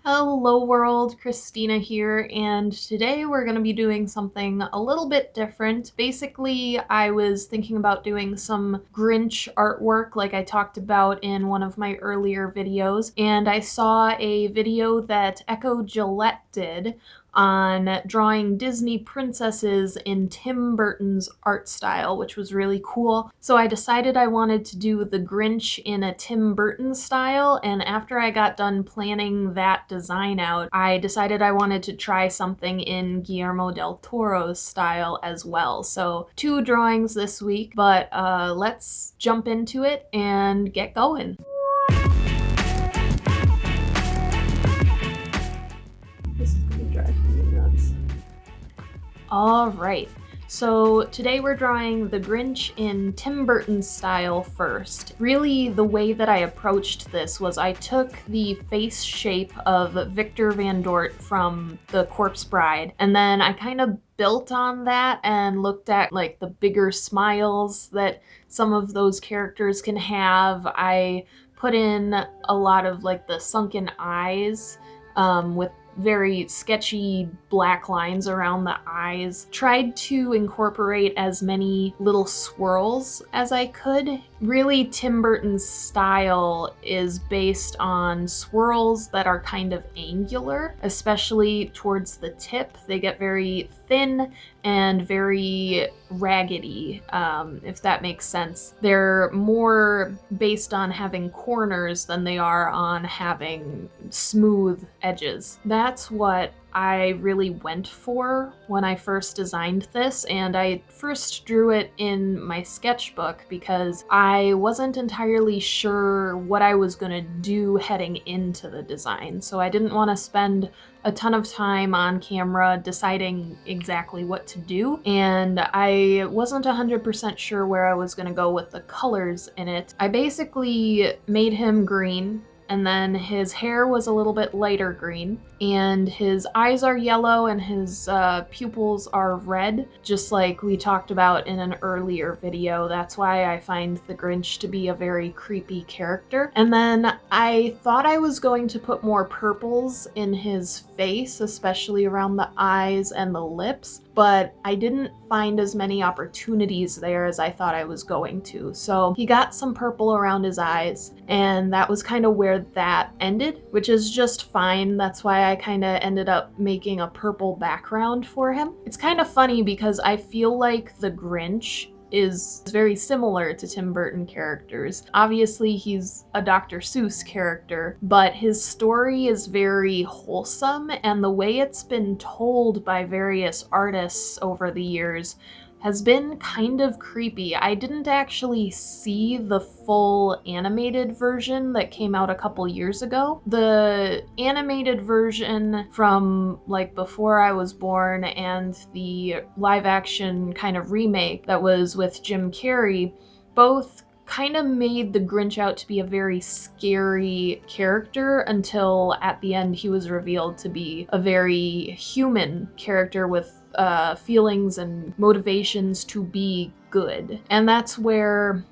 Hello world, Christina here, and today we're going to be doing something a little bit different. Basically, I was thinking about doing some Grinch artwork like I talked about in one of my earlier videos, and I saw a video that Echo Gillette did on drawing Disney princesses in Tim Burton's art style, which was really cool. So I decided I wanted to do the Grinch in a Tim Burton style, and after I got done planning that design out, I decided I wanted to try something in Guillermo Del Toro's style as well. So 2 drawings this week, but let's jump into it and get going. This is gonna drive me nuts. All right. So today we're drawing the Grinch in Tim Burton's style first. Really, the way that I approached this was I took the face shape of Victor Van Dort from The Corpse Bride, and then I kind of built on that and looked at like the bigger smiles that some of those characters can have. I put in a lot of like the sunken eyes with very sketchy black lines around the eyes. Tried to incorporate as many little swirls as I could. Really, Tim Burton's style is based on swirls that are kind of angular, especially towards the tip. They get very thin and very raggedy, if that makes sense. They're more based on having corners than they are on having smooth edges. That's what I really went for when I first designed this, and I first drew it in my sketchbook because I wasn't entirely sure what I was gonna do heading into the design, so I didn't want to spend a ton of time on camera deciding exactly what to do, and I wasn't 100% sure where I was gonna go with the colors in it. I basically made him green, and then his hair was a little bit lighter green, and his eyes are yellow and his pupils are red, just like we talked about in an earlier video. That's why I find the Grinch to be a very creepy character. And then I thought I was going to put more purples in his face, especially around the eyes and the lips, but I didn't find as many opportunities there as I thought I was going to. So he got some purple around his eyes, and that was kind of where that ended, which is just fine. That's why I kind of ended up making a purple background for him. It's kind of funny because I feel like the Grinch is very similar to Tim Burton characters. Obviously, he's a Dr. Seuss character, but his story is very wholesome, and the way it's been told by various artists over the years has been kind of creepy. I didn't actually see the full animated version that came out a couple years ago. The animated version from like before I was born and the live action kind of remake that was with Jim Carrey both kind of made the Grinch out to be a very scary character until at the end he was revealed to be a very human character with feelings and motivations to be good. And that's where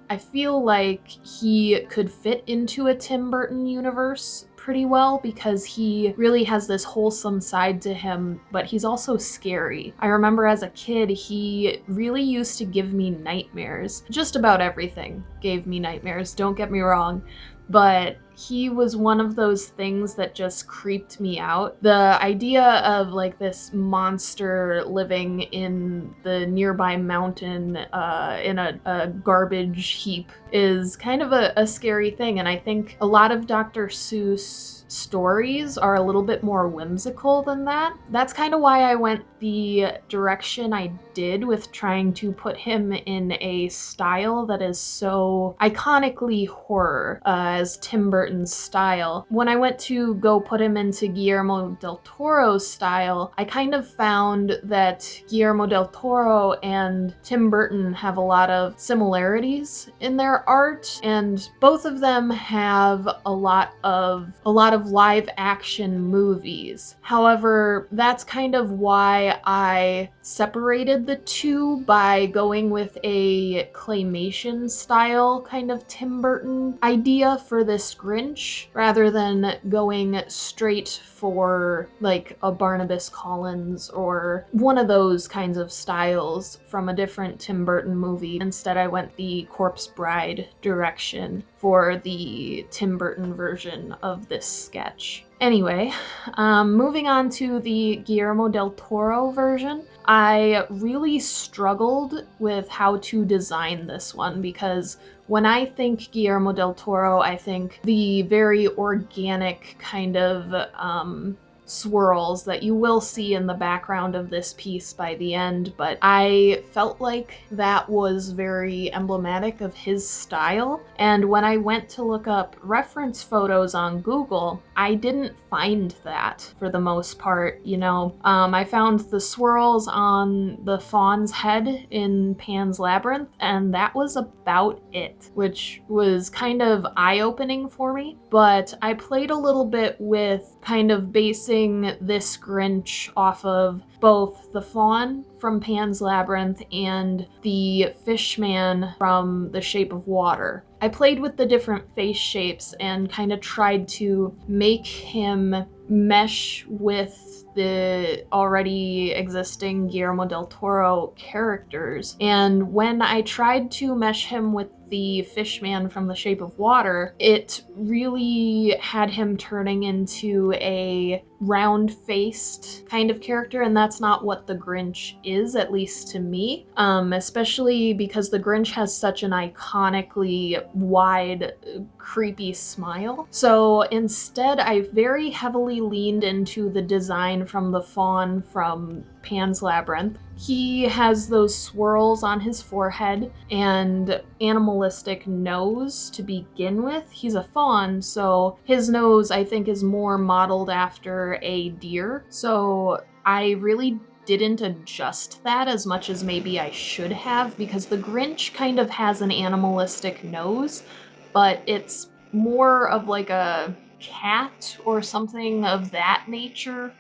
I feel like he could fit into a Tim Burton universe pretty well, because he really has this wholesome side to him, but he's also scary. I remember as a kid, he really used to give me nightmares. Just about everything gave me nightmares, don't get me wrong, but he was one of those things that just creeped me out. The idea of like this monster living in the nearby mountain in a garbage heap is kind of a scary thing, and I think a lot of Dr. Seuss stories are a little bit more whimsical than that. That's kind of why I went the direction I did with trying to put him in a style that is so iconically horror as Tim Burton's style. When I went to go put him into Guillermo Del Toro's style, I kind of found that Guillermo Del Toro and Tim Burton have a lot of similarities in their art, and both of them have a lot of of live action movies. However, that's kind of why I separated the two by going with a claymation style kind of Tim Burton idea for this Grinch rather than going straight for like a Barnabas Collins or one of those kinds of styles from a different Tim Burton movie. Instead, I went the Corpse Bride direction for the Tim Burton version of this sketch. Anyway, moving on to the Guillermo Del Toro version, I really struggled with how to design this one because when I think Guillermo Del Toro, I think the very organic kind of swirls that you will see in the background of this piece by the end, but I felt like that was very emblematic of his style. And when I went to look up reference photos on Google, I didn't find that for the most part, you know. I found the swirls on the fawn's head in Pan's Labyrinth, and that was about it, which was kind of eye-opening for me. But I played a little bit with kind of basing this Grinch off of both the fawn from Pan's Labyrinth and the fishman from The Shape of Water. I played with the different face shapes and kind of tried to make him mesh with the already existing Guillermo del Toro characters. And when I tried to mesh him with the fishman from The Shape of Water, it really had him turning into a round-faced kind of character, and that's not what the Grinch is, at least to me, especially because the Grinch has such an iconically wide, creepy smile. So instead, I very heavily leaned into the design from the fawn from Pan's Labyrinth. He has those swirls on his forehead and animalistic nose to begin with. He's a fawn, so his nose, I think, is more modeled after a deer. So I really didn't adjust that as much as maybe I should have, because the Grinch kind of has an animalistic nose, but it's more of like a cat or something of that nature.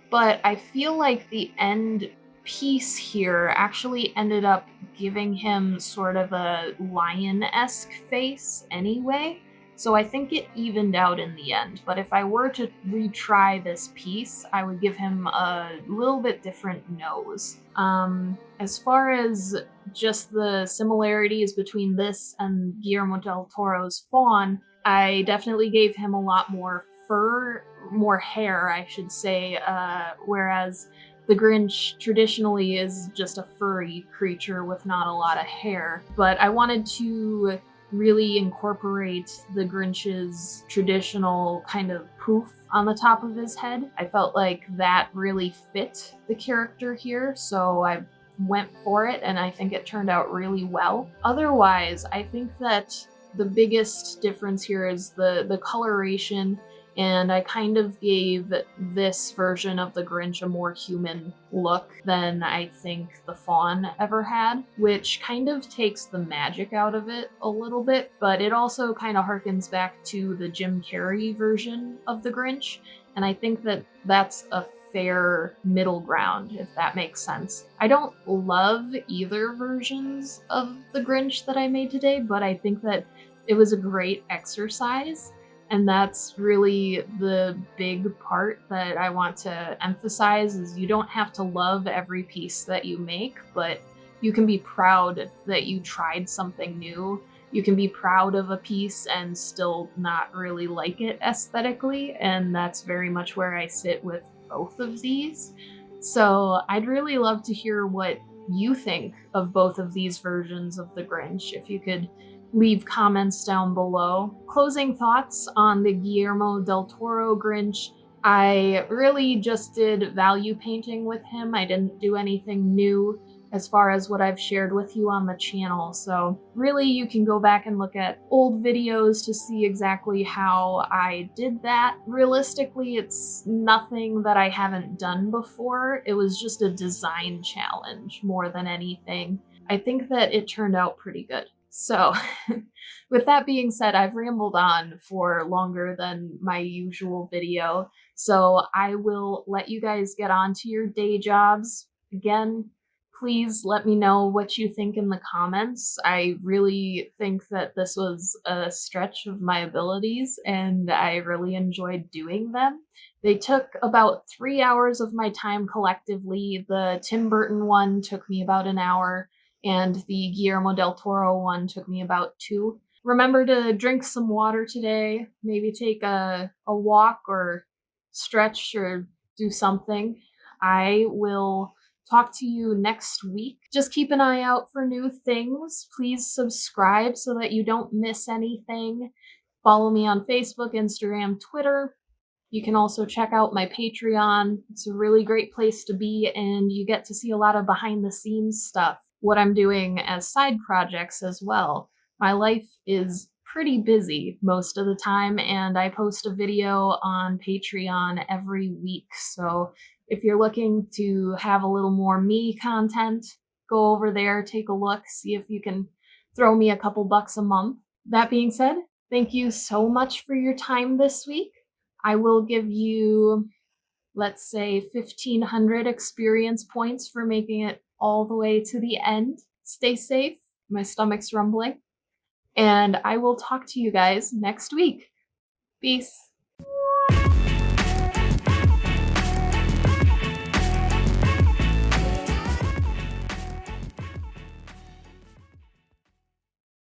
But I feel like the end piece here actually ended up giving him sort of a lion-esque face anyway, so I think it evened out in the end. But if I were to retry this piece, I would give him a little bit different nose. As far as just the similarities between this and Guillermo del Toro's fawn, I definitely gave him a lot more fur, more hair, I should say, whereas the Grinch traditionally is just a furry creature with not a lot of hair. But I wanted to really incorporate the Grinch's traditional kind of poof on the top of his head. I felt like that really fit the character here, so I went for it, and I think it turned out really well. Otherwise, I think that the biggest difference here is the coloration, and I kind of gave this version of the Grinch a more human look than I think the fawn ever had, which kind of takes the magic out of it a little bit, but it also kind of harkens back to the Jim Carrey version of the Grinch, and I think that that's a fair middle ground, if that makes sense. I don't love either versions of the Grinch that I made today, but I think that it was a great exercise. And that's really the big part that I want to emphasize, is you don't have to love every piece that you make, but you can be proud that you tried something new. You can be proud of a piece and still not really like it aesthetically, and that's very much where I sit with both of these. So I'd really love to hear what you think of both of these versions of the Grinch, if you could leave comments down below. Closing thoughts on the Guillermo del Toro Grinch. I really just did value painting with him. I didn't do anything new as far as what I've shared with you on the channel. So really you can go back and look at old videos to see exactly how I did that. Realistically, it's nothing that I haven't done before. It was just a design challenge more than anything. I think that it turned out pretty good. So, with that being said, I've rambled on for longer than my usual video, so I will let you guys get on to your day jobs. Again, please let me know what you think in the comments. I really think that this was a stretch of my abilities, and I really enjoyed doing them. They took about 3 hours of my time collectively. The Tim Burton one took me about an hour, and the Guillermo Del Toro one took me about 2. Remember to drink some water today, maybe take a walk or stretch or do something. I will talk to you next week. Just keep an eye out for new things. Please subscribe so that you don't miss anything. Follow me on Facebook, Instagram, Twitter. You can also check out my Patreon. It's a really great place to be, and you get to see a lot of behind the scenes stuff, what I'm doing as side projects as well. My life is pretty busy most of the time, and I post a video on Patreon every week. So if you're looking to have a little more me content, go over there, take a look, see if you can throw me a couple bucks a month. That being said, thank you so much for your time this week. I will give you, let's say, 1,500 experience points for making it all the way to the end. Stay safe. My stomach's rumbling. And I will talk to you guys next week. Peace.